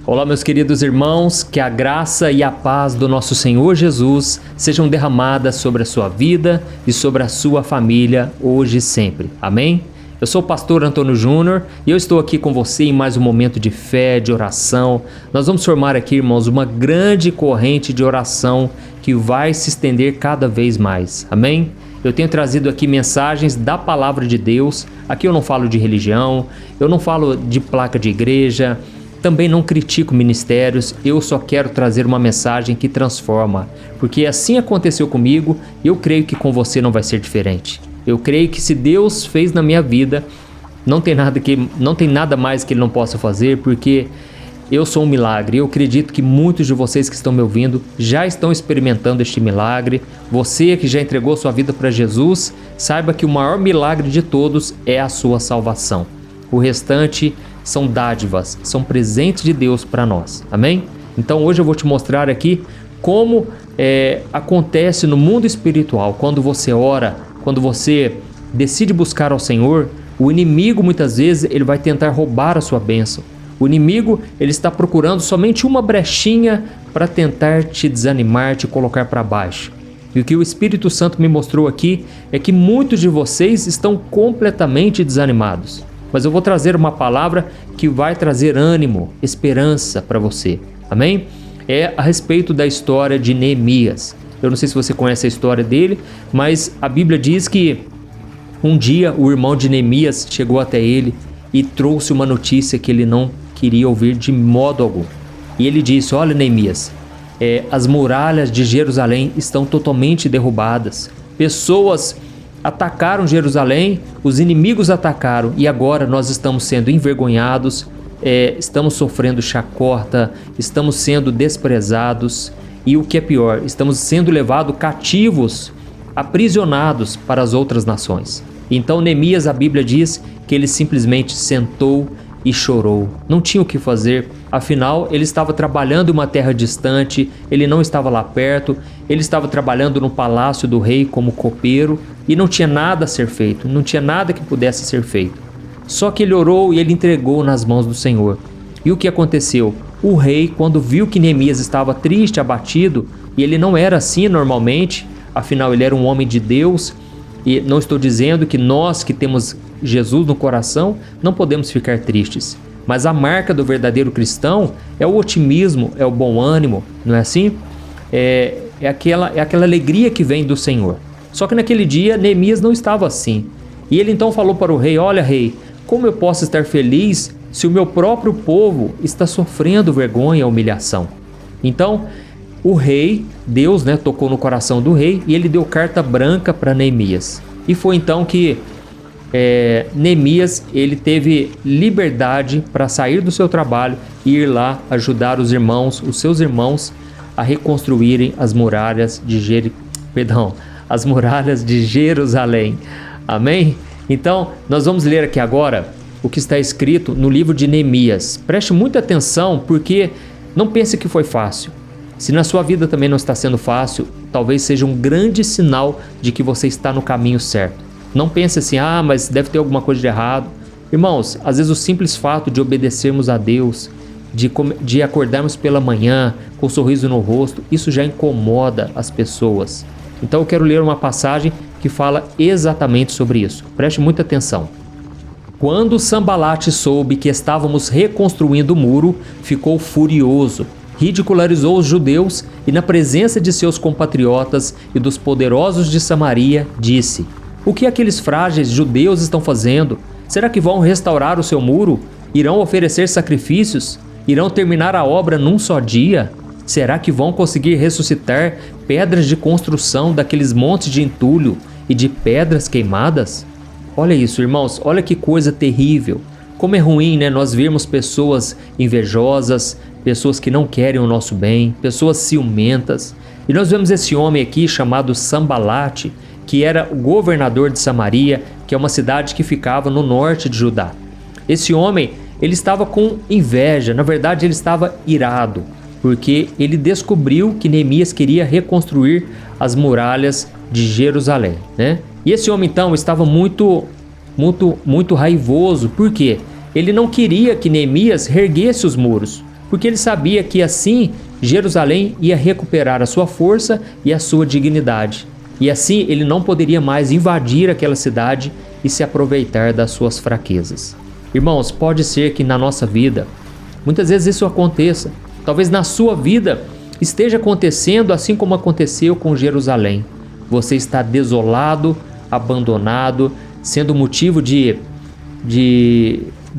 Olá, meus queridos irmãos, que a graça e a paz do nosso Senhor Jesus sejam derramadas sobre a sua vida e sobre a sua família, hoje e sempre. Amém? Eu sou o pastor Antônio Júnior e eu estou aqui com você em mais um momento de fé, de oração. Nós vamos formar aqui, irmãos, uma grande corrente de oração que vai se estender cada vez mais. Amém? Eu tenho trazido aqui mensagens da palavra de Deus. Aqui eu não falo de religião, eu não falo de placa de igreja, também não critico ministérios, eu só quero trazer uma mensagem que transforma, porque assim aconteceu comigo e eu creio que com você não vai ser diferente. Eu creio que se Deus fez na minha vida, não tem nada mais que Ele não possa fazer, porque eu sou um milagre. Eu acredito que muitos de vocês que estão me ouvindo já estão experimentando este milagre. Você que já entregou sua vida para Jesus, saiba que o maior milagre de todos é a sua salvação. O restante são dádivas, são presentes de Deus para nós, amém? Então hoje eu vou te mostrar aqui como acontece no mundo espiritual. Quando você ora, quando você decide buscar ao Senhor, o inimigo muitas vezes ele vai tentar roubar a sua bênção. O inimigo ele está procurando somente uma brechinha para tentar te desanimar, te colocar para baixo. E o que o Espírito Santo me mostrou aqui é que muitos de vocês estão completamente desanimados. Mas eu vou trazer uma palavra que vai trazer ânimo, esperança para você. Amém? É a respeito da história de Neemias. Eu não sei se você conhece a história dele, mas a Bíblia diz que um dia o irmão de Neemias chegou até ele e trouxe uma notícia que ele não queria ouvir de modo algum. E ele disse: olha, Neemias, as muralhas de Jerusalém estão totalmente derrubadas. Pessoas atacaram Jerusalém, os inimigos atacaram e agora nós estamos sendo envergonhados, estamos sofrendo chacota, estamos sendo desprezados e o que é pior, estamos sendo levados cativos, aprisionados para as outras nações. Então Neemias, a Bíblia diz que ele simplesmente sentou e chorou. Não tinha o que fazer, afinal ele estava trabalhando em uma terra distante, ele não estava lá perto, ele estava trabalhando no palácio do rei como copeiro e não tinha nada a ser feito, não tinha nada que pudesse ser feito. Só que ele orou e ele entregou nas mãos do Senhor. E o que aconteceu? O rei, quando viu que Neemias estava triste, abatido, e ele não era assim normalmente, afinal ele era um homem de Deus, e não estou dizendo que nós que temos Jesus no coração não podemos ficar tristes, mas a marca do verdadeiro cristão é o otimismo, é o bom ânimo, não é assim? É aquela alegria que vem do Senhor. Só que naquele dia Neemias não estava assim, e ele então falou para o rei: olha, rei, como eu posso estar feliz se o meu próprio povo está sofrendo vergonha e humilhação? Então o rei, Deus, tocou no coração do rei e ele deu carta branca para Neemias. E foi então que Neemias ele teve liberdade para sair do seu trabalho e ir lá ajudar os seus irmãos a reconstruírem as muralhas de as muralhas de Jerusalém. Amém? Então nós vamos ler aqui agora o que está escrito no livro de Neemias. Preste muita atenção, porque não pense que foi fácil. Se na sua vida também não está sendo fácil, talvez seja um grande sinal de que você está no caminho certo. Não pense assim: mas deve ter alguma coisa de errado. Irmãos, às vezes o simples fato de obedecermos a Deus, de acordarmos pela manhã com um sorriso no rosto, isso já incomoda as pessoas. Então eu quero ler uma passagem que fala exatamente sobre isso. Preste muita atenção. Quando Sambalate soube que estávamos reconstruindo o muro, ficou furioso. Ridicularizou os judeus e, na presença de seus compatriotas e dos poderosos de Samaria, disse: o que aqueles frágeis judeus estão fazendo? Será que vão restaurar o seu muro? Irão oferecer sacrifícios? Irão terminar a obra num só dia? Será que vão conseguir ressuscitar pedras de construção daqueles montes de entulho e de pedras queimadas? Olha isso, irmãos, olha que coisa terrível. Como é ruim, nós vermos pessoas invejosas, pessoas que não querem o nosso bem, pessoas ciumentas. E nós vemos esse homem aqui chamado Sambalate, que era o governador de Samaria, que é uma cidade que ficava no norte de Judá. Esse homem, ele estava com inveja, na verdade ele estava irado, porque ele descobriu que Neemias queria reconstruir as muralhas de Jerusalém, E esse homem então estava muito raivoso, por quê? Ele não queria que Neemias reerguesse os muros, porque ele sabia que assim Jerusalém ia recuperar a sua força e a sua dignidade. E assim ele não poderia mais invadir aquela cidade e se aproveitar das suas fraquezas. Irmãos, pode ser que na nossa vida, muitas vezes isso aconteça. Talvez na sua vida esteja acontecendo assim como aconteceu com Jerusalém. Você está desolado, abandonado, sendo motivo de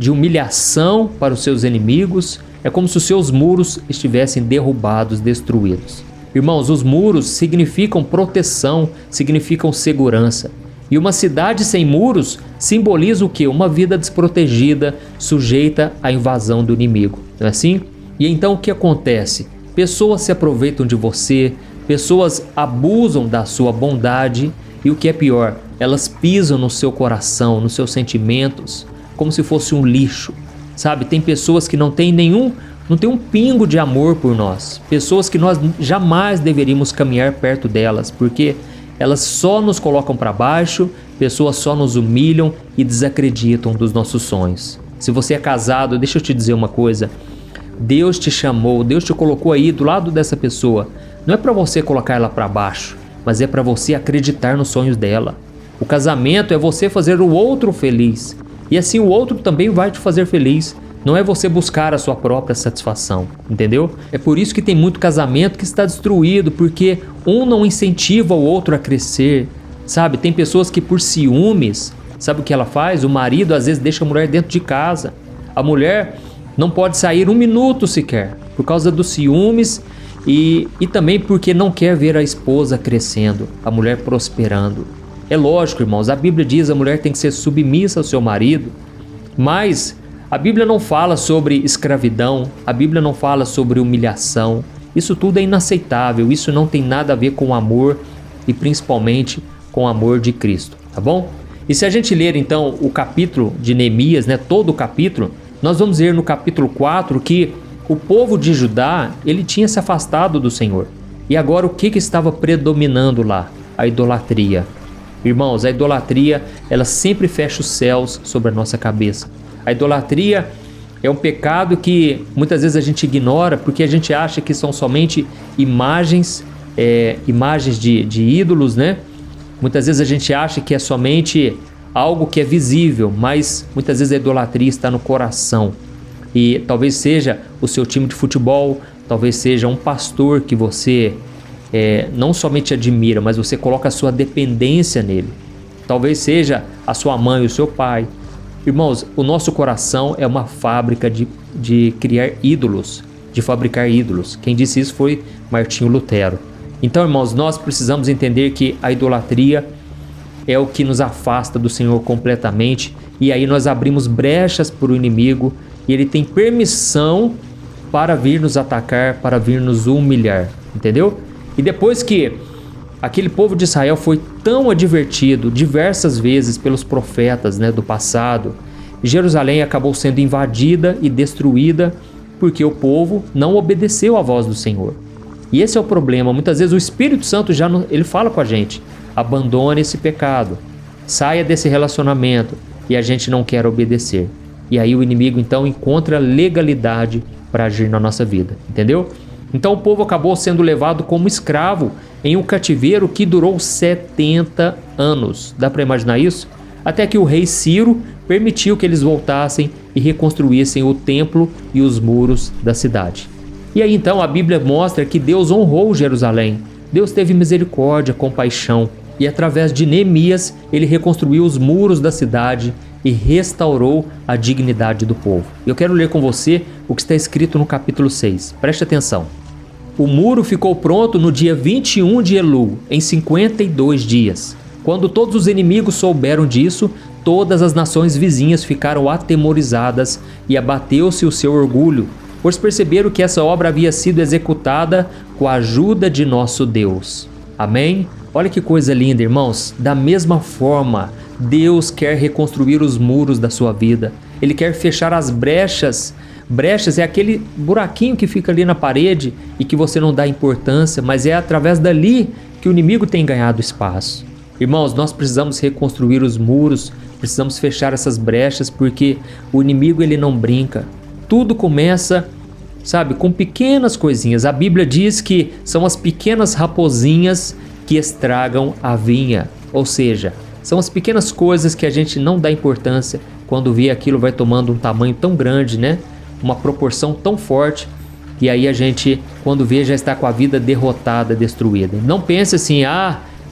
humilhação para os seus inimigos. É como se os seus muros estivessem derrubados, destruídos. Irmãos, os muros significam proteção, significam segurança. E uma cidade sem muros simboliza o quê? Uma vida desprotegida, sujeita à invasão do inimigo, não é assim? E então o que acontece? Pessoas se aproveitam de você, pessoas abusam da sua bondade e o que é pior, elas pisam no seu coração, nos seus sentimentos, como se fosse um lixo, sabe? Tem pessoas que não têm um pingo de amor por nós, pessoas que nós jamais deveríamos caminhar perto delas, porque elas só nos colocam para baixo, pessoas só nos humilham e desacreditam dos nossos sonhos. Se você é casado, deixa eu te dizer uma coisa, Deus te chamou, Deus te colocou aí do lado dessa pessoa, não é para você colocar ela para baixo, mas é para você acreditar nos sonhos dela. O casamento é você fazer o outro feliz, e assim o outro também vai te fazer feliz. Não é você buscar a sua própria satisfação, entendeu? É por isso que tem muito casamento que está destruído, porque um não incentiva o outro a crescer, sabe? Tem pessoas que por ciúmes, sabe o que ela faz? O marido às vezes deixa a mulher dentro de casa. A mulher não pode sair um minuto sequer, por causa dos ciúmes e também porque não quer ver a esposa crescendo, a mulher prosperando. É lógico, irmãos, a Bíblia diz que a mulher tem que ser submissa ao seu marido, mas a Bíblia não fala sobre escravidão, a Bíblia não fala sobre humilhação. Isso tudo é inaceitável, isso não tem nada a ver com o amor e principalmente com o amor de Cristo, tá bom? E se a gente ler então o capítulo de Neemias, todo o capítulo, nós vamos ver no capítulo 4 que o povo de Judá, ele tinha se afastado do Senhor. E agora o que estava predominando lá? A idolatria. Irmãos, a idolatria, ela sempre fecha os céus sobre a nossa cabeça. A idolatria é um pecado que muitas vezes a gente ignora porque a gente acha que são somente imagens de ídolos, né? Muitas vezes a gente acha que é somente algo que é visível, mas muitas vezes a idolatria está no coração. E talvez seja o seu time de futebol, talvez seja um pastor que você não somente admira, mas você coloca a sua dependência nele. Talvez seja a sua mãe, o seu pai. Irmãos, o nosso coração é uma fábrica de criar ídolos, de fabricar ídolos. Quem disse isso foi Martinho Lutero. Então, irmãos, nós precisamos entender que a idolatria é o que nos afasta do Senhor completamente, e aí nós abrimos brechas para o inimigo e ele tem permissão para vir nos atacar, para vir nos humilhar, entendeu? E depois que aquele povo de Israel foi tão advertido diversas vezes pelos profetas, do passado, Jerusalém acabou sendo invadida e destruída porque o povo não obedeceu à voz do Senhor. E esse é o problema. Muitas vezes o Espírito Santo ele fala com a gente: abandone esse pecado, saia desse relacionamento, e a gente não quer obedecer. E aí o inimigo então encontra legalidade para agir na nossa vida, entendeu? Então o povo acabou sendo levado como escravo em um cativeiro que durou 70 anos. Dá para imaginar isso? Até que o rei Ciro permitiu que eles voltassem e reconstruíssem o templo e os muros da cidade. E aí então a Bíblia mostra que Deus honrou Jerusalém. Deus teve misericórdia, compaixão. E através de Neemias, ele reconstruiu os muros da cidade e restaurou a dignidade do povo. Eu quero ler com você o que está escrito no capítulo 6. Preste atenção. O muro ficou pronto no dia 21 de Elul, em 52 dias. Quando todos os inimigos souberam disso, todas as nações vizinhas ficaram atemorizadas e abateu-se o seu orgulho, pois perceberam que essa obra havia sido executada com a ajuda de nosso Deus. Amém? Olha que coisa linda, irmãos. Da mesma forma, Deus quer reconstruir os muros da sua vida. Ele quer fechar as brechas. Brechas é aquele buraquinho que fica ali na parede e que você não dá importância, mas é através dali que o inimigo tem ganhado espaço. Irmãos, nós precisamos reconstruir os muros, precisamos fechar essas brechas, porque o inimigo ele não brinca. Tudo começa sabe, com pequenas coisinhas. A Bíblia diz que são as pequenas raposinhas que estragam a vinha, ou seja, são as pequenas coisas que a gente não dá importância, quando vê aquilo vai tomando um tamanho tão grande, né? Uma proporção tão forte, e aí a gente, quando vê, já está com a vida derrotada, destruída. Não pense assim,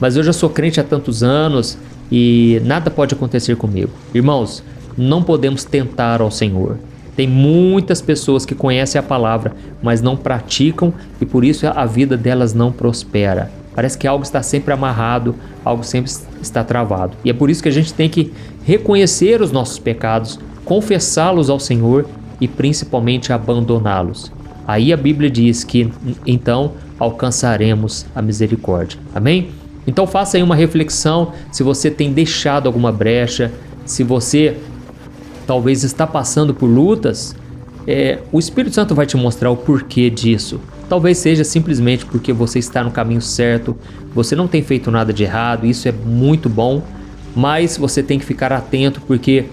mas eu já sou crente há tantos anos e nada pode acontecer comigo. Irmãos, não podemos tentar ao Senhor. Tem muitas pessoas que conhecem a palavra, mas não praticam, e por isso a vida delas não prospera. Parece que algo está sempre amarrado, algo sempre está travado. E é por isso que a gente tem que reconhecer os nossos pecados, confessá-los ao Senhor e principalmente abandoná-los. Aí a Bíblia diz que então alcançaremos a misericórdia. Amém? Então faça aí uma reflexão, se você tem deixado alguma brecha, se você talvez está passando por lutas, o Espírito Santo vai te mostrar o porquê disso. Talvez seja simplesmente porque você está no caminho certo, você não tem feito nada de errado, isso é muito bom, mas você tem que ficar atento porque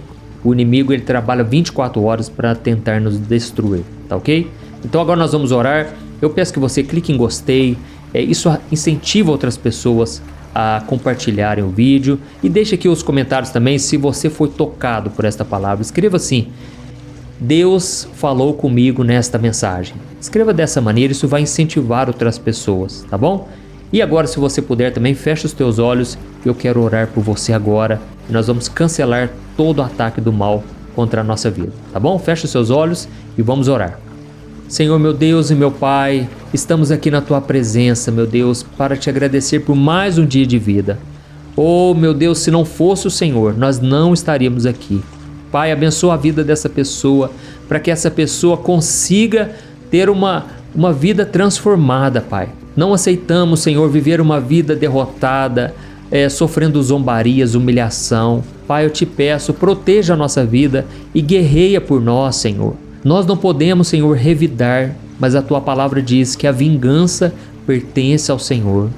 o inimigo ele trabalha 24 horas para tentar nos destruir, tá ok? Então agora nós vamos orar. Eu peço que você clique em gostei, isso incentiva outras pessoas a compartilharem o vídeo, e deixe aqui os comentários também se você foi tocado por esta palavra. Escreva assim: Deus falou comigo nesta mensagem. Escreva dessa maneira, isso vai incentivar outras pessoas, tá bom? E agora, se você puder também, feche os teus olhos. Eu quero orar por você agora e nós vamos cancelar todo o ataque do mal contra a nossa vida, tá bom? Feche os seus olhos e vamos orar. Senhor, meu Deus e meu Pai, estamos aqui na Tua presença, meu Deus, para Te agradecer por mais um dia de vida. Oh, meu Deus, se não fosse o Senhor, nós não estaríamos aqui. Pai, abençoa a vida dessa pessoa, para que essa pessoa consiga ter uma vida transformada, Pai. Não aceitamos, Senhor, viver uma vida derrotada, sofrendo zombarias, humilhação. Pai, eu Te peço, proteja a nossa vida e guerreia por nós, Senhor. Nós não podemos, Senhor, revidar, mas a Tua palavra diz que a vingança pertence ao Senhor.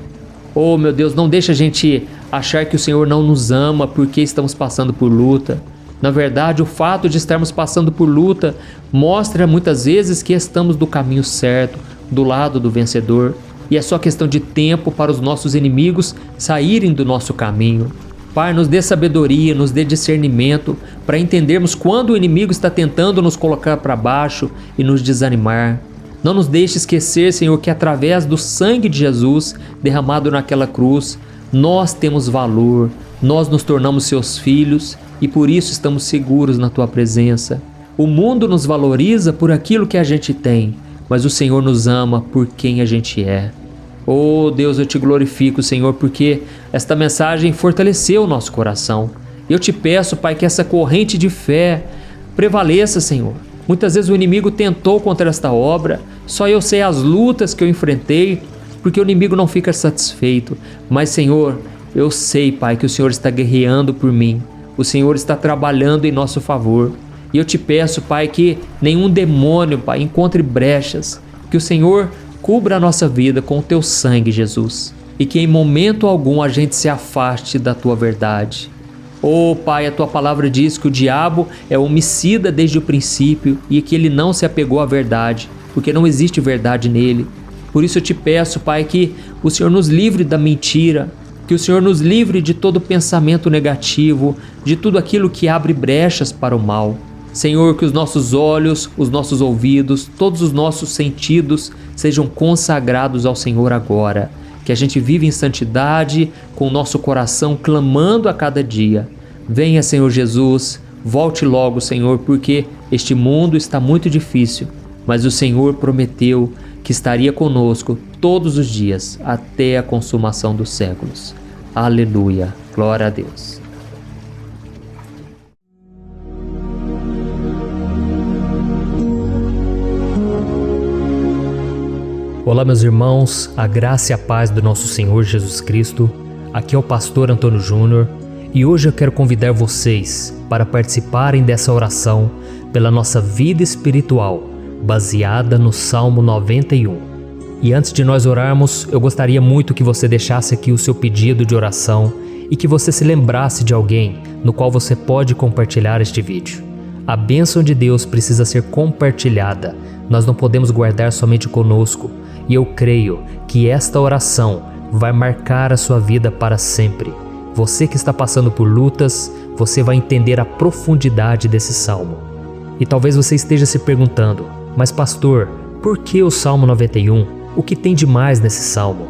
Oh, meu Deus, não deixa a gente achar que o Senhor não nos ama porque estamos passando por luta. Na verdade, o fato de estarmos passando por luta mostra muitas vezes que estamos do caminho certo, do lado do vencedor, e é só questão de tempo para os nossos inimigos saírem do nosso caminho. Pai, nos dê sabedoria, nos dê discernimento para entendermos quando o inimigo está tentando nos colocar para baixo e nos desanimar. Não nos deixe esquecer, Senhor, que através do sangue de Jesus derramado naquela cruz, nós temos valor, nós nos tornamos Seus filhos e por isso estamos seguros na Tua presença. O mundo nos valoriza por aquilo que a gente tem, mas o Senhor nos ama por quem a gente é. Oh Deus, eu Te glorifico, Senhor, porque esta mensagem fortaleceu o nosso coração. Eu Te peço, Pai, que essa corrente de fé prevaleça, Senhor. Muitas vezes o inimigo tentou contra esta obra, só eu sei as lutas que eu enfrentei, porque o inimigo não fica satisfeito. Mas, Senhor, eu sei, Pai, que o Senhor está guerreando por mim. O Senhor está trabalhando em nosso favor. E eu Te peço, Pai, que nenhum demônio, Pai, encontre brechas, que o Senhor cubra a nossa vida com o Teu sangue, Jesus, e que em momento algum a gente se afaste da Tua verdade. Oh, Pai, a Tua palavra diz que o diabo é homicida desde o princípio e que ele não se apegou à verdade, porque não existe verdade nele. Por isso eu Te peço, Pai, que o Senhor nos livre da mentira, que o Senhor nos livre de todo pensamento negativo, de tudo aquilo que abre brechas para o mal. Senhor, que os nossos olhos, os nossos ouvidos, todos os nossos sentidos sejam consagrados ao Senhor agora. Que a gente vive em santidade, com o nosso coração clamando a cada dia. Venha, Senhor Jesus, volte logo, Senhor, porque este mundo está muito difícil, mas o Senhor prometeu que estaria conosco todos os dias, até a consumação dos séculos. Aleluia, glória a Deus. Olá, meus irmãos, a graça e a paz do nosso Senhor Jesus Cristo. Aqui é o pastor Antônio Júnior e hoje eu quero convidar vocês para participarem dessa oração pela nossa vida espiritual, baseada no Salmo 91. E antes de nós orarmos, eu gostaria muito que você deixasse aqui o seu pedido de oração e que você se lembrasse de alguém no qual você pode compartilhar este vídeo. A bênção de Deus precisa ser compartilhada. Nós não podemos guardar somente conosco. E eu creio que esta oração vai marcar a sua vida para sempre. Você que está passando por lutas, você vai entender a profundidade desse salmo. E talvez você esteja se perguntando, mas pastor, por que o Salmo 91? O que tem de mais nesse salmo?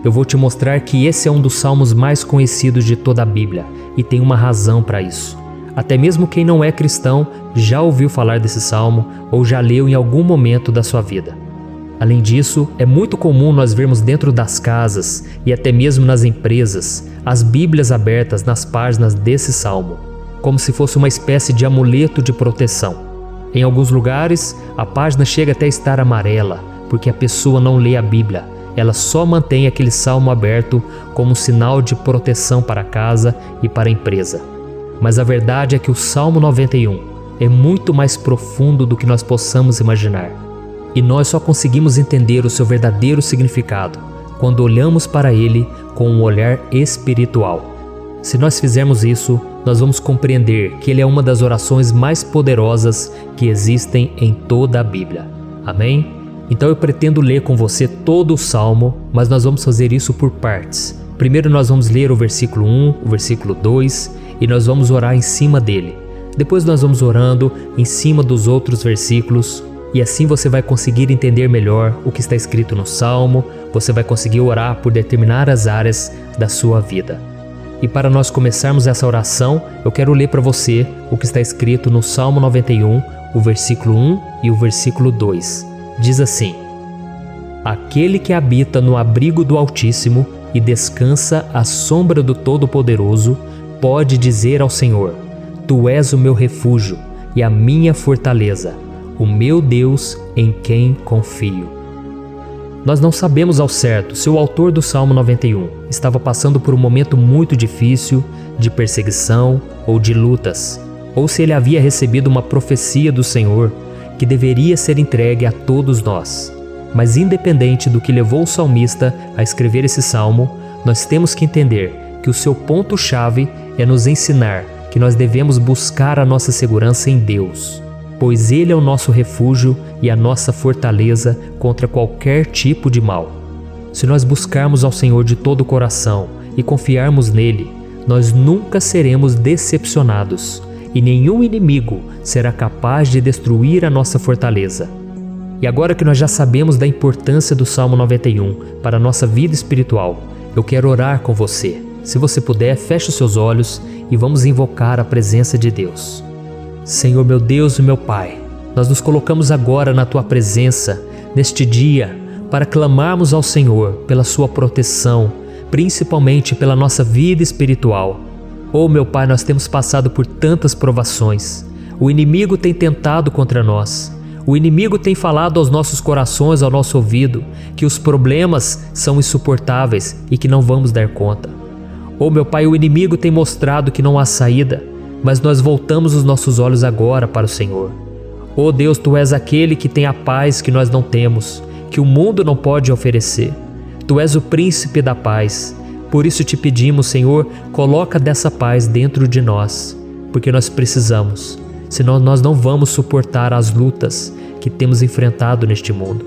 Eu vou te mostrar que esse é um dos salmos mais conhecidos de toda a Bíblia e tem uma razão para isso. Até mesmo quem não é cristão já ouviu falar desse salmo ou já leu em algum momento da sua vida. Além disso, é muito comum nós vermos dentro das casas e até mesmo nas empresas as Bíblias abertas nas páginas desse salmo, como se fosse uma espécie de amuleto de proteção. Em alguns lugares, a página chega até a estar amarela, porque a pessoa não lê a Bíblia, ela só mantém aquele salmo aberto como um sinal de proteção para a casa e para a empresa. Mas a verdade é que o Salmo 91 é muito mais profundo do que nós possamos imaginar. E nós só conseguimos entender o seu verdadeiro significado quando olhamos para ele com um olhar espiritual. Se nós fizermos isso, nós vamos compreender que ele é uma das orações mais poderosas que existem em toda a Bíblia. Amém? Então eu pretendo ler com você todo o Salmo, mas nós vamos fazer isso por partes. Primeiro nós vamos ler o versículo 1, o versículo 2 e nós vamos orar em cima dele. Depois nós vamos orando em cima dos outros versículos e assim você vai conseguir entender melhor o que está escrito no Salmo, você vai conseguir orar por determinadas áreas da sua vida. E para nós começarmos essa oração, eu quero ler para você o que está escrito no Salmo 91, o versículo 1 e o versículo 2. Diz assim: Aquele que habita no abrigo do Altíssimo e descansa à sombra do Todo-Poderoso, pode dizer ao Senhor: Tu és o meu refúgio e a minha fortaleza, o meu Deus em quem confio. Nós não sabemos ao certo se o autor do Salmo 91 estava passando por um momento muito difícil, de perseguição ou de lutas, ou se ele havia recebido uma profecia do Senhor que deveria ser entregue a todos nós. Mas independente do que levou o salmista a escrever esse salmo, nós temos que entender que o seu ponto-chave é nos ensinar que nós devemos buscar a nossa segurança em Deus, pois Ele é o nosso refúgio e a nossa fortaleza contra qualquer tipo de mal. Se nós buscarmos ao Senhor de todo o coração e confiarmos nele, nós nunca seremos decepcionados e nenhum inimigo será capaz de destruir a nossa fortaleza. E agora que nós já sabemos da importância do Salmo 91 para a nossa vida espiritual, eu quero orar com você. Se você puder, feche os seus olhos e vamos invocar a presença de Deus. Senhor meu Deus e meu Pai, nós nos colocamos agora na Tua presença, neste dia, para clamarmos ao Senhor pela Sua proteção, principalmente pela nossa vida espiritual. Oh meu Pai, nós temos passado por tantas provações. O inimigo tem tentado contra nós. O inimigo tem falado aos nossos corações, ao nosso ouvido, que os problemas são insuportáveis e que não vamos dar conta. Oh meu Pai, o inimigo tem mostrado que não há saída, mas nós voltamos os nossos olhos agora para o Senhor. Oh Deus, Tu és aquele que tem a paz que nós não temos, que o mundo não pode oferecer. Tu és o príncipe da paz. Por isso te pedimos, Senhor, coloca dessa paz dentro de nós, porque nós precisamos, senão nós não vamos suportar as lutas que temos enfrentado neste mundo.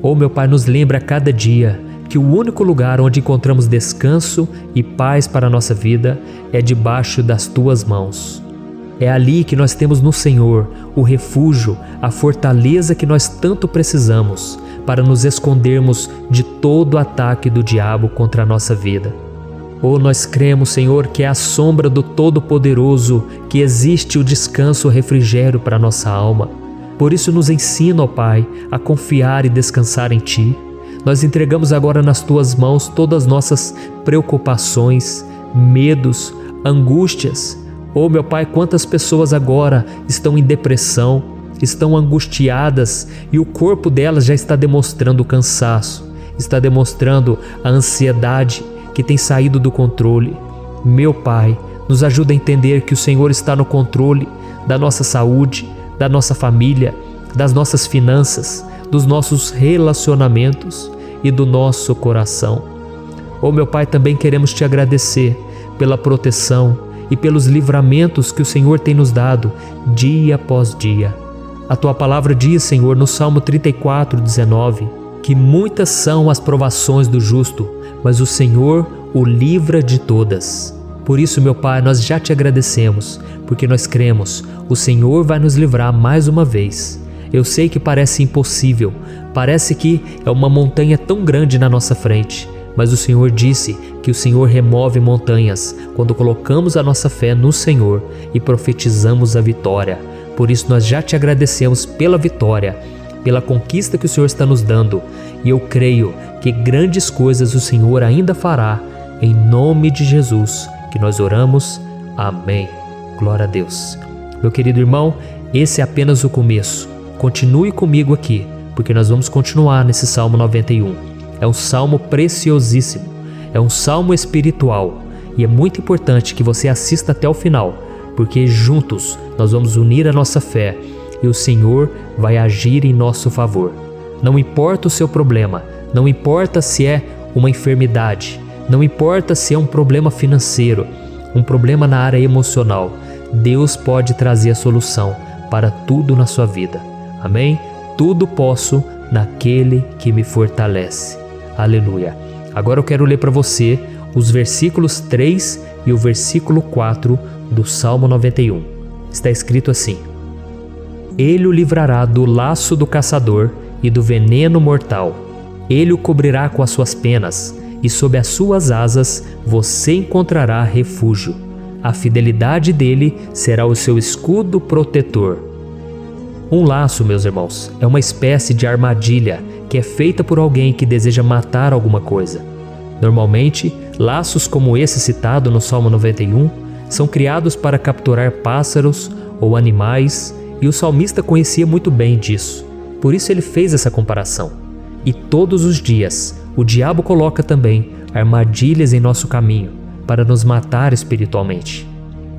Oh meu Pai, nos lembra a cada dia que o único lugar onde encontramos descanso e paz para a nossa vida é debaixo das Tuas mãos. É ali que nós temos no Senhor o refúgio, a fortaleza que nós tanto precisamos para nos escondermos de todo o ataque do diabo contra a nossa vida. Oh, nós cremos, Senhor, que é à sombra do Todo-Poderoso que existe o descanso, o refrigério para a nossa alma. Por isso nos ensina, ó Pai, a confiar e descansar em Ti. Nós entregamos agora nas Tuas mãos todas as nossas preocupações, medos, angústias. Oh meu Pai, quantas pessoas agora estão em depressão, estão angustiadas e o corpo delas já está demonstrando o cansaço, está demonstrando a ansiedade que tem saído do controle. Meu Pai, nos ajuda a entender que o Senhor está no controle da nossa saúde, da nossa família, das nossas finanças, dos nossos relacionamentos e do nosso coração. Oh meu Pai, também queremos Te agradecer pela proteção e pelos livramentos que o Senhor tem nos dado dia após dia. A Tua palavra diz, Senhor, no Salmo 34:19, que muitas são as provações do justo, mas o Senhor o livra de todas. Por isso, meu Pai, nós já Te agradecemos, porque nós cremos, o Senhor vai nos livrar mais uma vez. Eu sei que parece impossível, parece que é uma montanha tão grande na nossa frente, mas o Senhor disse que o Senhor remove montanhas quando colocamos a nossa fé no Senhor e profetizamos a vitória. Por isso nós já Te agradecemos pela vitória, pela conquista que o Senhor está nos dando, e eu creio que grandes coisas o Senhor ainda fará, em nome de Jesus, que nós oramos. Amém. Glória a Deus. Meu querido irmão, esse é apenas o começo. Continue comigo aqui, porque nós vamos continuar nesse Salmo 91. É um salmo preciosíssimo, é um salmo espiritual, e é muito importante que você assista até o final, porque juntos nós vamos unir a nossa fé e o Senhor vai agir em nosso favor. Não importa o seu problema, não importa se é uma enfermidade, não importa se é um problema financeiro, um problema na área emocional, Deus pode trazer a solução para tudo na sua vida. Amém? Tudo posso naquele que me fortalece. Aleluia. Agora eu quero ler para você os versículos 3 e o versículo 4 do Salmo 91. Está escrito assim: Ele o livrará do laço do caçador e do veneno mortal. Ele o cobrirá com as suas penas, e sob as suas asas você encontrará refúgio. A fidelidade dele será o seu escudo protetor. Um laço, meus irmãos, é uma espécie de armadilha que é feita por alguém que deseja matar alguma coisa. Normalmente, laços como esse citado no Salmo 91 são criados para capturar pássaros ou animais, e o salmista conhecia muito bem disso. Por isso ele fez essa comparação. E todos os dias, o diabo coloca também armadilhas em nosso caminho para nos matar espiritualmente.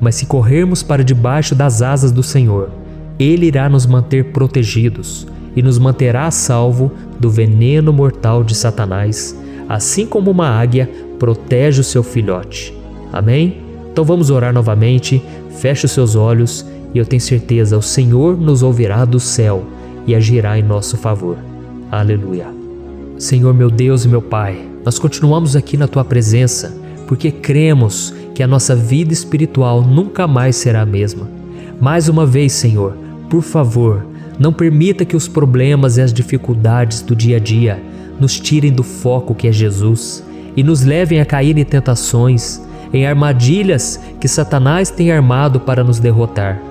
Mas se corrermos para debaixo das asas do Senhor, Ele irá nos manter protegidos e nos manterá a salvo do veneno mortal de Satanás, assim como uma águia protege o seu filhote. Amém? Então vamos orar novamente, feche os seus olhos e eu tenho certeza, o Senhor nos ouvirá do céu e agirá em nosso favor. Aleluia. Senhor, meu Deus e meu Pai, nós continuamos aqui na Tua presença porque cremos que a nossa vida espiritual nunca mais será a mesma. Mais uma vez, Senhor, por favor, não permita que os problemas e as dificuldades do dia a dia nos tirem do foco que é Jesus e nos levem a cair em tentações, em armadilhas que Satanás tem armado para nos derrotar.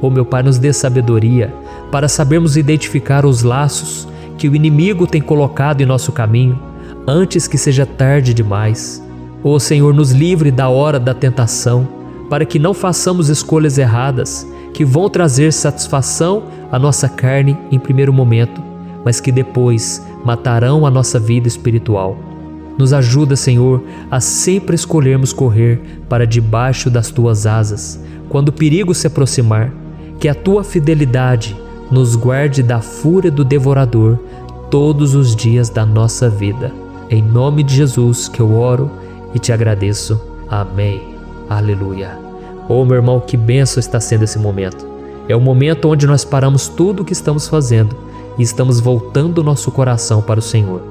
Oh, meu Pai, nos dê sabedoria para sabermos identificar os laços que o inimigo tem colocado em nosso caminho antes que seja tarde demais. Oh, Senhor, nos livre da hora da tentação, para que não façamos escolhas erradas que vão trazer satisfação à nossa carne em primeiro momento, mas que depois matarão a nossa vida espiritual. Nos ajuda, Senhor, a sempre escolhermos correr para debaixo das Tuas asas, quando o perigo se aproximar. Que a Tua fidelidade nos guarde da fúria do devorador todos os dias da nossa vida. Em nome de Jesus que eu oro e te agradeço. Amém. Aleluia. Oh, meu irmão, que bênção está sendo esse momento. É o momento onde nós paramos tudo o que estamos fazendo e estamos voltando o nosso coração para o Senhor.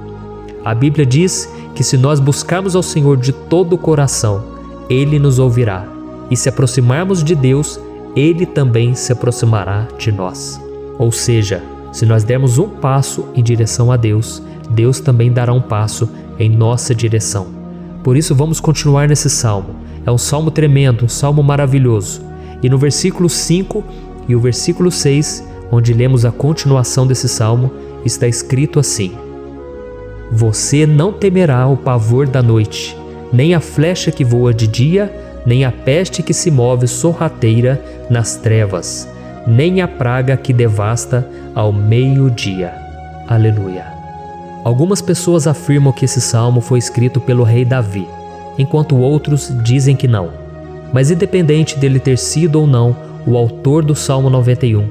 A Bíblia diz que se nós buscarmos ao Senhor de todo o coração, Ele nos ouvirá. E se aproximarmos de Deus, Ele também se aproximará de nós. Ou seja, se nós dermos um passo em direção a Deus, Deus também dará um passo em nossa direção. Por isso vamos continuar nesse salmo. É um salmo tremendo, um salmo maravilhoso. E no versículo 5 e o versículo 6, onde lemos a continuação desse salmo, está escrito assim: Você não temerá o pavor da noite, nem a flecha que voa de dia, nem a peste que se move sorrateira nas trevas, nem a praga que devasta ao meio-dia. Aleluia. Algumas pessoas afirmam que esse salmo foi escrito pelo rei Davi, enquanto outros dizem que não. Mas independente dele ter sido ou não o autor do Salmo 91,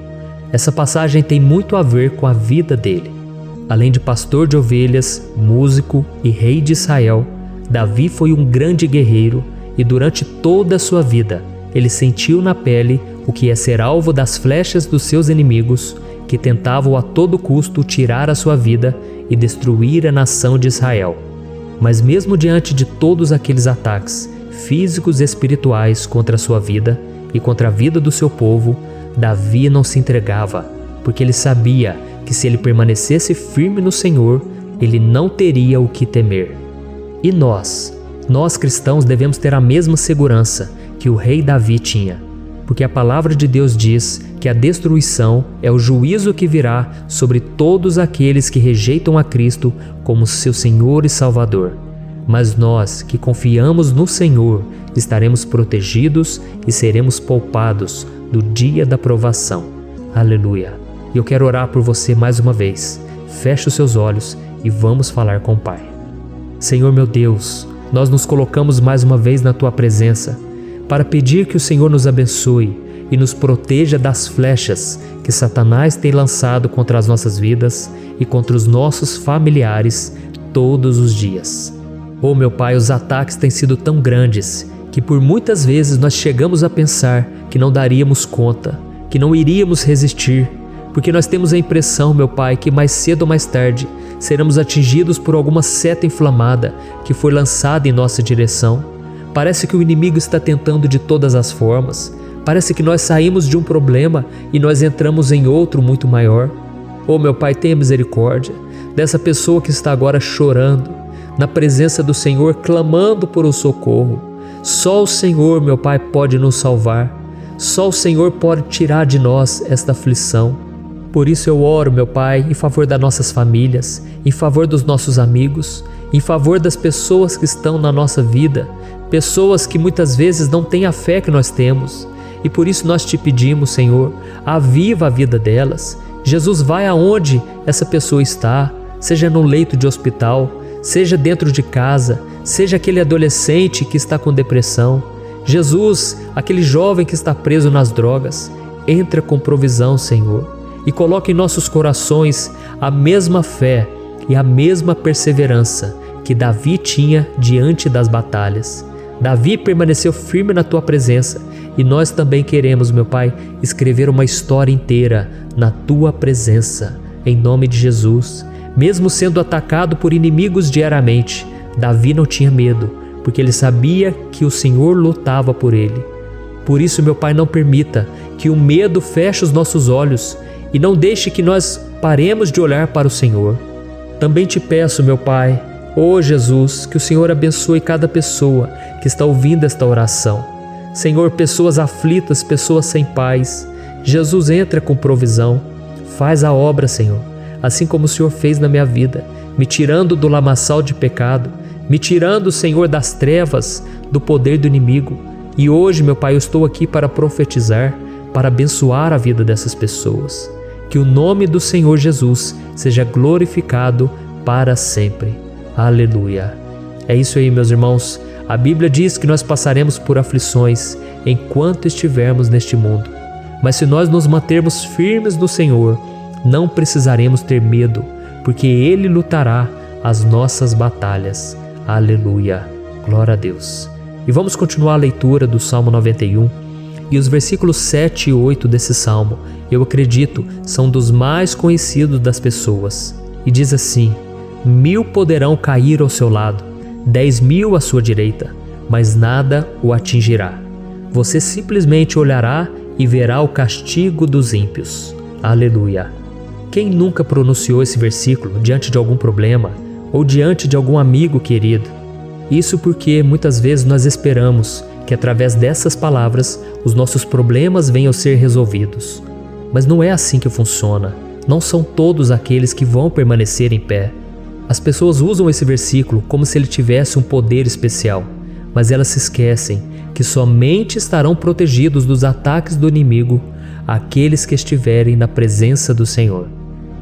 essa passagem tem muito a ver com a vida dele. Além de pastor de ovelhas, músico e rei de Israel, Davi foi um grande guerreiro e durante toda a sua vida ele sentiu na pele o que é ser alvo das flechas dos seus inimigos, que tentavam a todo custo tirar a sua vida e destruir a nação de Israel. Mas mesmo diante de todos aqueles ataques físicos e espirituais contra a sua vida e contra a vida do seu povo, Davi não se entregava, porque ele sabia que se ele permanecesse firme no Senhor, ele não teria o que temer. E nós cristãos devemos ter a mesma segurança que o rei Davi tinha, porque a palavra de Deus diz que a destruição é o juízo que virá sobre todos aqueles que rejeitam a Cristo como seu Senhor e Salvador. Mas nós que confiamos no Senhor estaremos protegidos e seremos poupados do dia da provação. Aleluia! E eu quero orar por você mais uma vez. Feche os seus olhos e vamos falar com o Pai. Senhor meu Deus, nós nos colocamos mais uma vez na Tua presença para pedir que o Senhor nos abençoe e nos proteja das flechas que Satanás tem lançado contra as nossas vidas e contra os nossos familiares todos os dias. Oh meu Pai, os ataques têm sido tão grandes que por muitas vezes nós chegamos a pensar que não daríamos conta, que não iríamos resistir, porque nós temos a impressão, meu Pai, que mais cedo ou mais tarde seremos atingidos por alguma seta inflamada que foi lançada em nossa direção. Parece que o inimigo está tentando de todas as formas. Parece que nós saímos de um problema e nós entramos em outro muito maior. Oh meu Pai, tenha misericórdia dessa pessoa que está agora chorando, na presença do Senhor, clamando por um socorro. Só o Senhor, meu Pai, pode nos salvar. Só o Senhor pode tirar de nós esta aflição. Por isso eu oro, meu Pai, em favor das nossas famílias, em favor dos nossos amigos, em favor das pessoas que estão na nossa vida, pessoas que muitas vezes não têm a fé que nós temos. E por isso nós te pedimos, Senhor, aviva a vida delas. Jesus, vai aonde essa pessoa está, seja no leito de hospital, seja dentro de casa, seja aquele adolescente que está com depressão. Jesus, aquele jovem que está preso nas drogas, entra com provisão, Senhor, e coloca em nossos corações a mesma fé e a mesma perseverança que Davi tinha diante das batalhas. Davi permaneceu firme na Tua presença e nós também queremos, meu Pai, escrever uma história inteira na Tua presença, em nome de Jesus. Mesmo sendo atacado por inimigos diariamente, Davi não tinha medo, porque ele sabia que o Senhor lutava por ele. Por isso, meu Pai, não permita que o medo feche os nossos olhos e não deixe que nós paremos de olhar para o Senhor. Também te peço, meu Pai, ó Jesus, que o Senhor abençoe cada pessoa que está ouvindo esta oração. Senhor, pessoas aflitas, pessoas sem paz. Jesus, entra com provisão. Faz a obra, Senhor, assim como o Senhor fez na minha vida, me tirando do lamaçal de pecado, me tirando, Senhor, das trevas, do poder do inimigo. E hoje, meu Pai, eu estou aqui para profetizar, para abençoar a vida dessas pessoas. Que o nome do Senhor Jesus seja glorificado para sempre. Aleluia. É isso aí, meus irmãos. A Bíblia diz que nós passaremos por aflições enquanto estivermos neste mundo. Mas se nós nos mantermos firmes no Senhor, não precisaremos ter medo, porque Ele lutará as nossas batalhas. Aleluia. Glória a Deus. E vamos continuar a leitura do Salmo 91. E os versículos 7 e 8 desse salmo, eu acredito, são dos mais conhecidos das pessoas. E diz assim: 1000 poderão cair ao seu lado, 10.000 à sua direita, mas nada o atingirá. Você simplesmente olhará e verá o castigo dos ímpios. Aleluia. Quem nunca pronunciou esse versículo diante de algum problema ou diante de algum amigo querido? Isso porque muitas vezes nós esperamos que através dessas palavras os nossos problemas venham a ser resolvidos. Mas não é assim que funciona. Não são todos aqueles que vão permanecer em pé. As pessoas usam esse versículo como se ele tivesse um poder especial, mas elas se esquecem que somente estarão protegidos dos ataques do inimigo aqueles que estiverem na presença do Senhor.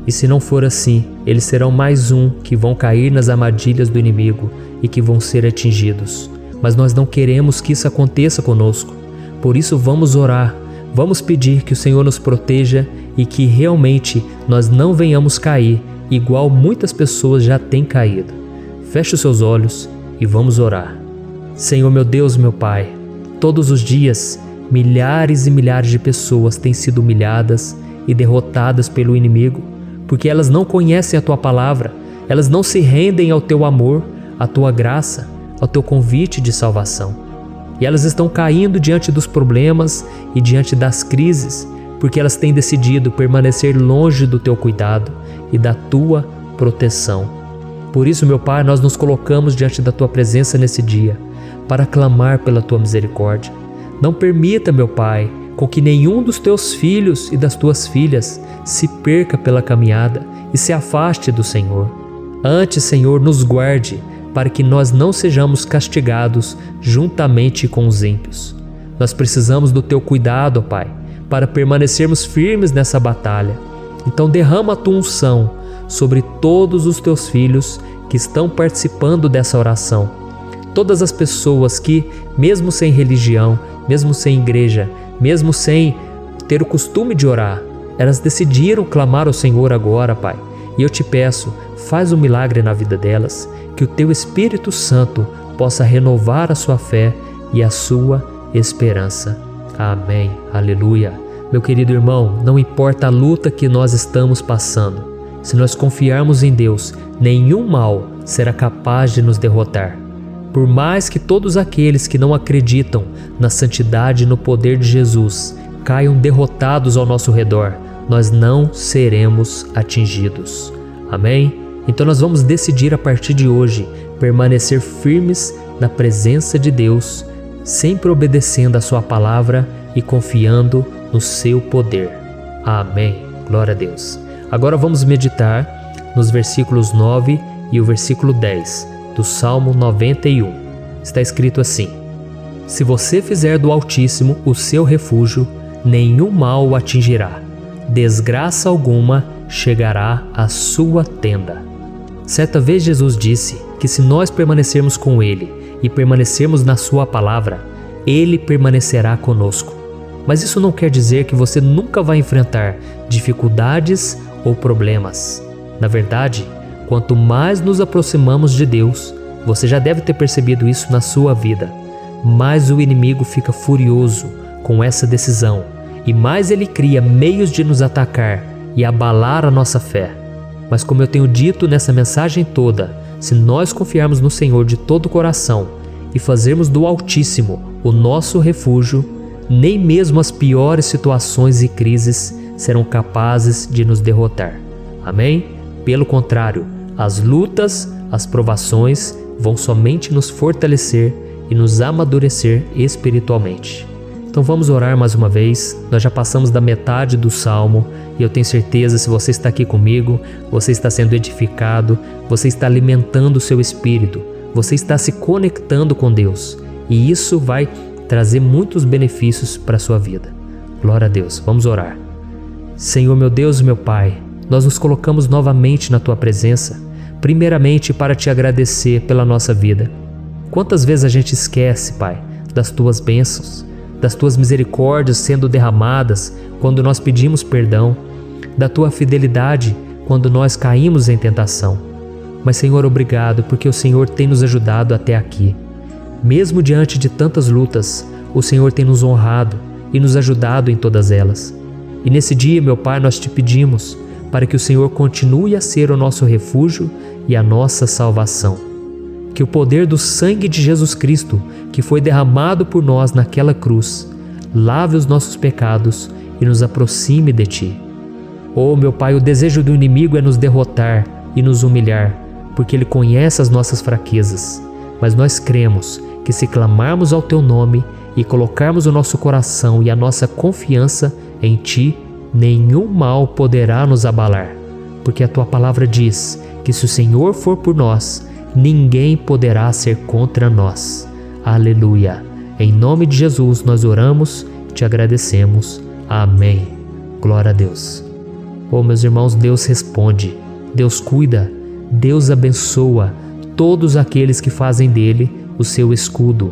E se não for assim, eles serão mais um que vão cair nas armadilhas do inimigo e que vão ser atingidos. Mas nós não queremos que isso aconteça conosco. Por isso vamos orar, vamos pedir que o Senhor nos proteja e que realmente nós não venhamos cair igual muitas pessoas já têm caído. Feche os seus olhos e vamos orar. Senhor meu Deus, meu Pai, todos os dias milhares e milhares de pessoas têm sido humilhadas e derrotadas pelo inimigo, porque elas não conhecem a Tua palavra, elas não se rendem ao Teu amor, à Tua graça, ao Teu convite de salvação. E elas estão caindo diante dos problemas e diante das crises, porque elas têm decidido permanecer longe do Teu cuidado e da Tua proteção. Por isso, meu Pai, nós nos colocamos diante da Tua presença nesse dia, para clamar pela Tua misericórdia. Não permita, meu Pai, com que nenhum dos Teus filhos e das Tuas filhas se perca pela caminhada e se afaste do Senhor. Antes, Senhor, nos guarde, para que nós não sejamos castigados juntamente com os ímpios. Nós precisamos do Teu cuidado, ó Pai, para permanecermos firmes nessa batalha. Então derrama a Tua unção sobre todos os Teus filhos que estão participando dessa oração. Todas as pessoas que, mesmo sem religião, mesmo sem igreja, mesmo sem ter o costume de orar, elas decidiram clamar ao Senhor agora, Pai. E eu te peço, faz um milagre na vida delas, que o Teu Espírito Santo possa renovar a sua fé e a sua esperança. Amém. Aleluia. Meu querido irmão, não importa a luta que nós estamos passando, se nós confiarmos em Deus, nenhum mal será capaz de nos derrotar. Por mais que todos aqueles que não acreditam na santidade e no poder de Jesus caiam derrotados ao nosso redor, nós não seremos atingidos. Amém? Então nós vamos decidir a partir de hoje permanecer firmes na presença de Deus, sempre obedecendo a Sua palavra e confiando no Seu poder. Amém. Glória a Deus. Agora vamos meditar nos versículos 9 e o versículo 10 do Salmo 91. Está escrito assim: Se você fizer do Altíssimo o seu refúgio, nenhum mal o atingirá, desgraça alguma chegará à sua tenda. Certa vez Jesus disse que se nós permanecermos com Ele e permanecermos na Sua palavra, Ele permanecerá conosco. Mas isso não quer dizer que você nunca vai enfrentar dificuldades ou problemas. Na verdade, quanto mais nos aproximamos de Deus, você já deve ter percebido isso na sua vida, mais o inimigo fica furioso com essa decisão e mais ele cria meios de nos atacar e abalar a nossa fé. Mas como eu tenho dito nessa mensagem toda, se nós confiarmos no Senhor de todo o coração e fazermos do Altíssimo o nosso refúgio, nem mesmo as piores situações e crises serão capazes de nos derrotar. Amém? Pelo contrário, as lutas, as provações vão somente nos fortalecer e nos amadurecer espiritualmente. Então vamos orar mais uma vez. Nós já passamos da metade do Salmo e eu tenho certeza, se você está aqui comigo, você está sendo edificado, você está alimentando o seu espírito, você está se conectando com Deus e isso vai trazer muitos benefícios para a sua vida. Glória a Deus. Vamos orar. Senhor, meu Deus e meu Pai, nós nos colocamos novamente na Tua presença, primeiramente para Te agradecer pela nossa vida. Quantas vezes a gente esquece, Pai, das Tuas bênçãos, das Tuas misericórdias sendo derramadas quando nós pedimos perdão, da Tua fidelidade quando nós caímos em tentação. Mas, Senhor, obrigado, porque o Senhor tem nos ajudado até aqui. Mesmo diante de tantas lutas, o Senhor tem nos honrado e nos ajudado em todas elas. E nesse dia, meu Pai, nós Te pedimos para que o Senhor continue a ser o nosso refúgio e a nossa salvação. Que o poder do sangue de Jesus Cristo, que foi derramado por nós naquela cruz, lave os nossos pecados e nos aproxime de Ti. Oh, meu Pai, o desejo do inimigo é nos derrotar e nos humilhar, porque ele conhece as nossas fraquezas. Mas nós cremos que se clamarmos ao Teu nome e colocarmos o nosso coração e a nossa confiança em Ti, nenhum mal poderá nos abalar, porque a Tua palavra diz que se o Senhor for por nós, ninguém poderá ser contra nós. Aleluia! Em nome de Jesus nós oramos e Te agradecemos. Amém. Glória a Deus. Oh, meus irmãos, Deus responde, Deus cuida, Deus abençoa todos aqueles que fazem dele o seu escudo.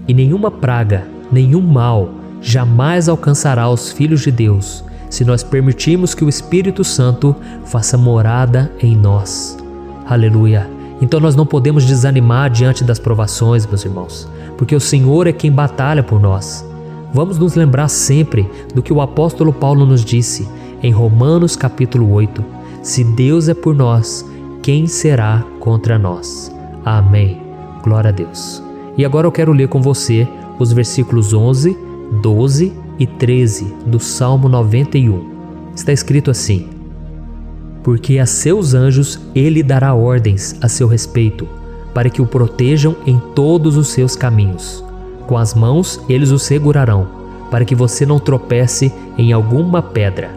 E nenhuma praga, nenhum mal jamais alcançará os filhos de Deus, se nós permitirmos que o Espírito Santo faça morada em nós. Aleluia! Então nós não podemos desanimar diante das provações, meus irmãos, porque o Senhor é quem batalha por nós. Vamos nos lembrar sempre do que o apóstolo Paulo nos disse em Romanos capítulo 8. Se Deus é por nós, quem será contra nós? Amém. Glória a Deus. E agora eu quero ler com você os versículos 11, 12 e 13 do Salmo 91. Está escrito assim: porque a seus anjos ele dará ordens a seu respeito, para que o protejam em todos os seus caminhos. Com as mãos eles o segurarão, para que você não tropece em alguma pedra.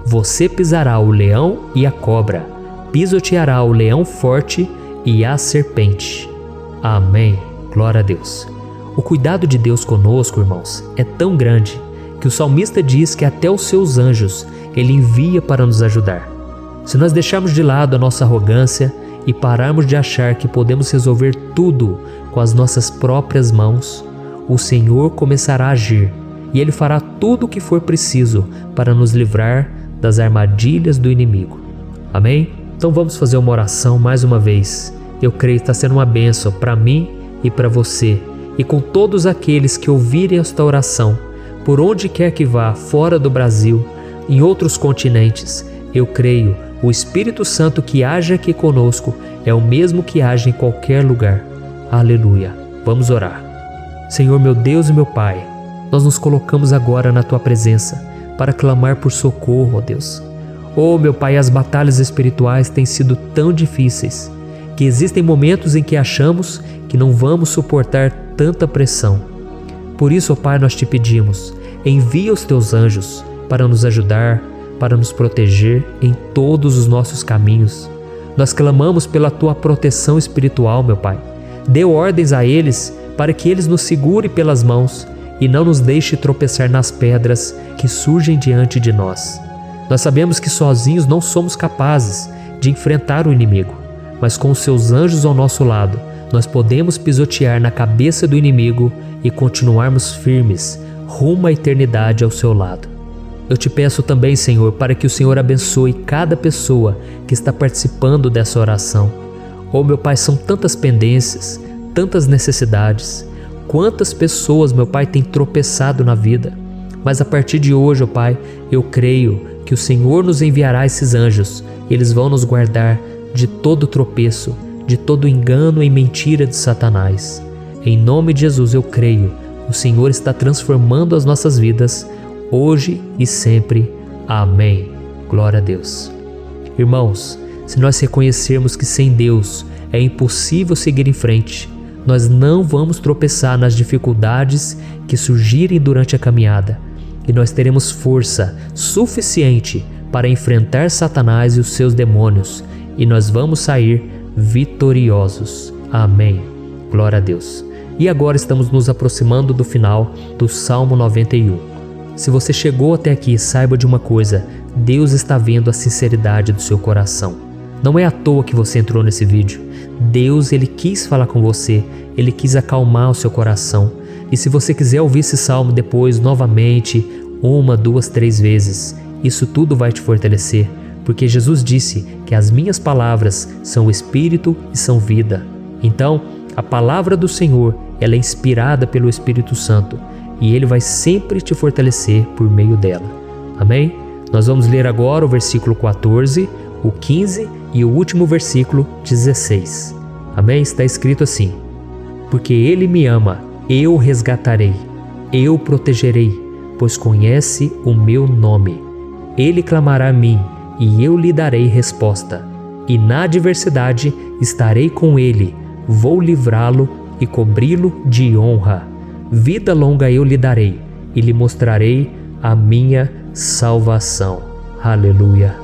Você pisará o leão e a cobra, pisoteará o leão forte e a serpente. Amém. Glória a Deus. O cuidado de Deus conosco, irmãos, é tão grande que o salmista diz que até os seus anjos ele envia para nos ajudar. Se nós deixarmos de lado a nossa arrogância e pararmos de achar que podemos resolver tudo com as nossas próprias mãos, o Senhor começará a agir e Ele fará tudo o que for preciso para nos livrar das armadilhas do inimigo. Amém? Então vamos fazer uma oração mais uma vez. Eu creio que está sendo uma bênção para mim e para você, e com todos aqueles que ouvirem esta oração, por onde quer que vá, fora do Brasil, em outros continentes. Eu creio, o Espírito Santo que age aqui conosco é o mesmo que age em qualquer lugar. Aleluia. Vamos orar. Senhor, meu Deus e meu Pai, nós nos colocamos agora na Tua presença para clamar por socorro, ó Deus. Oh, meu Pai, as batalhas espirituais têm sido tão difíceis que existem momentos em que achamos que não vamos suportar tanta pressão. Por isso, ó Pai, nós te pedimos, envia os Teus anjos para nos ajudar, para nos proteger em todos os nossos caminhos. Nós clamamos pela Tua proteção espiritual, meu Pai. Dê ordens a eles para que eles nos segurem pelas mãos e não nos deixe tropeçar nas pedras que surgem diante de nós. Nós sabemos que sozinhos não somos capazes de enfrentar o inimigo, mas com os Seus anjos ao nosso lado, nós podemos pisotear na cabeça do inimigo e continuarmos firmes rumo à eternidade ao Seu lado. Eu te peço também, Senhor, para que o Senhor abençoe cada pessoa que está participando dessa oração. Oh, meu Pai, são tantas pendências, tantas necessidades. Quantas pessoas, meu Pai, têm tropeçado na vida. Mas a partir de hoje, ó Pai, eu creio que o Senhor nos enviará esses anjos. Eles vão nos guardar de todo tropeço, de todo engano e mentira de Satanás. Em nome de Jesus eu creio, o Senhor está transformando as nossas vidas, hoje e sempre. Amém. Glória a Deus. Irmãos, se nós reconhecermos que sem Deus é impossível seguir em frente, nós não vamos tropeçar nas dificuldades que surgirem durante a caminhada, e nós teremos força suficiente para enfrentar Satanás e os seus demônios, e nós vamos sair vitoriosos. Amém. Glória a Deus. E agora estamos nos aproximando do final do Salmo 91. Se você chegou até aqui, saiba de uma coisa: Deus está vendo a sinceridade do seu coração. Não é à toa que você entrou nesse vídeo. Deus, Ele quis falar com você, Ele quis acalmar o seu coração. E se você quiser ouvir esse salmo depois, novamente, 1, 2, 3 vezes, isso tudo vai te fortalecer, porque Jesus disse que as minhas palavras são espírito e são vida. Então, a palavra do Senhor, ela é inspirada pelo Espírito Santo, e Ele vai sempre te fortalecer por meio dela. Amém? Nós vamos ler agora o versículo 14, o 15 e o último versículo 16. Amém? Está escrito assim: porque Ele me ama, eu o resgatarei, eu o protegerei, pois conhece o meu nome. Ele clamará a mim, e eu lhe darei resposta. E na adversidade estarei com ele, vou livrá-lo e cobri-lo de honra. Vida longa eu lhe darei, e lhe mostrarei a minha salvação. Aleluia.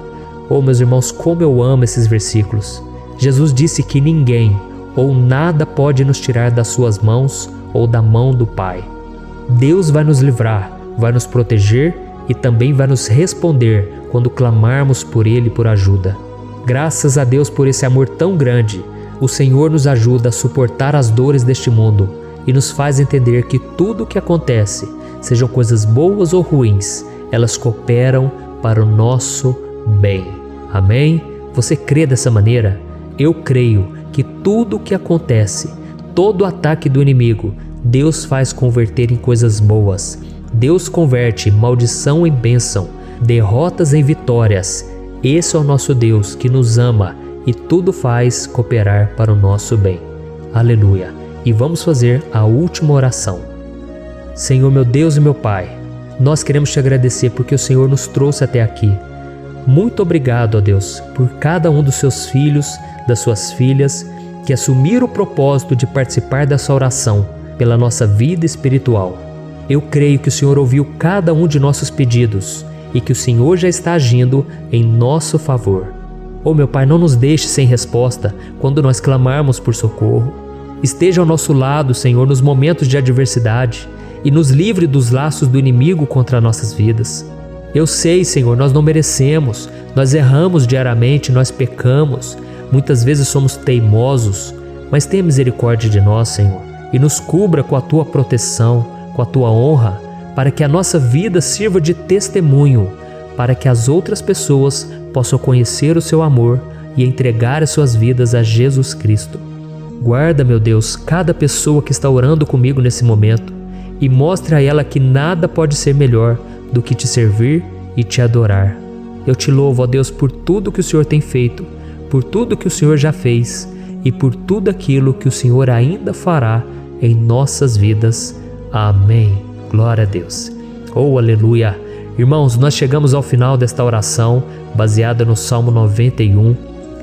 Oh, meus irmãos, como eu amo esses versículos. Jesus disse que ninguém ou nada pode nos tirar das suas mãos ou da mão do Pai. Deus vai nos livrar, vai nos proteger e também vai nos responder quando clamarmos por Ele por ajuda. Graças a Deus por esse amor tão grande, o Senhor nos ajuda a suportar as dores deste mundo e nos faz entender que tudo o que acontece, sejam coisas boas ou ruins, elas cooperam para o nosso bem. Amém? Você crê dessa maneira? Eu creio que tudo o que acontece, todo ataque do inimigo, Deus faz converter em coisas boas. Deus converte maldição em bênção, derrotas em vitórias. Esse é o nosso Deus que nos ama e tudo faz cooperar para o nosso bem. Aleluia! E vamos fazer a última oração. Senhor, meu Deus e meu Pai, nós queremos te agradecer porque o Senhor nos trouxe até aqui. Muito obrigado, ó Deus, por cada um dos seus filhos, das suas filhas, que assumiram o propósito de participar dessa oração pela nossa vida espiritual. Eu creio que o Senhor ouviu cada um de nossos pedidos e que o Senhor já está agindo em nosso favor. Oh, meu Pai, não nos deixe sem resposta quando nós clamarmos por socorro. Esteja ao nosso lado, Senhor, nos momentos de adversidade e nos livre dos laços do inimigo contra nossas vidas. Eu sei, Senhor, nós não merecemos, nós erramos diariamente, nós pecamos, muitas vezes somos teimosos, mas tenha misericórdia de nós, Senhor, e nos cubra com a Tua proteção, com a Tua honra, para que a nossa vida sirva de testemunho, para que as outras pessoas possam conhecer o Seu amor e entregar as suas vidas a Jesus Cristo. Guarda, meu Deus, cada pessoa que está orando comigo nesse momento e mostre a ela que nada pode ser melhor do que te servir e te adorar. Eu te louvo, ó Deus, por tudo que o Senhor tem feito, por tudo que o Senhor já fez e por tudo aquilo que o Senhor ainda fará em nossas vidas. Amém. Glória a Deus. Oh, aleluia. Irmãos, nós chegamos ao final desta oração baseada no Salmo 91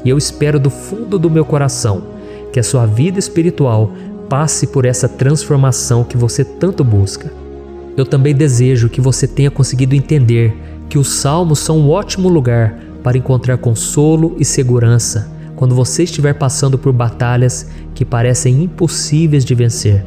e eu espero do fundo do meu coração que a sua vida espiritual passe por essa transformação que você tanto busca. Eu também desejo que você tenha conseguido entender que os salmos são um ótimo lugar para encontrar consolo e segurança quando você estiver passando por batalhas que parecem impossíveis de vencer.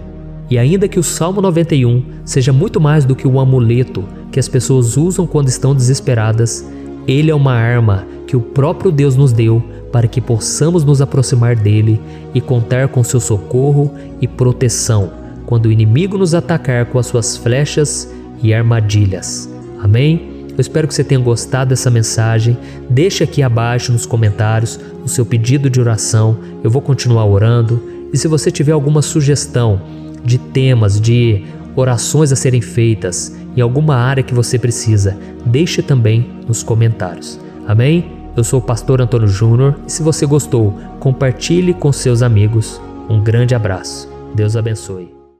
E ainda que o Salmo 91 seja muito mais do que um amuleto que as pessoas usam quando estão desesperadas, ele é uma arma que o próprio Deus nos deu para que possamos nos aproximar dele e contar com seu socorro e proteção quando o inimigo nos atacar com as suas flechas e armadilhas. Amém? Eu espero que você tenha gostado dessa mensagem. Deixe aqui abaixo nos comentários o seu pedido de oração. Eu vou continuar orando. E se você tiver alguma sugestão de temas, de orações a serem feitas em alguma área que você precisa, deixe também nos comentários. Amém? Eu sou o pastor Antônio Júnior e se você gostou, compartilhe com seus amigos. Um grande abraço. Deus abençoe.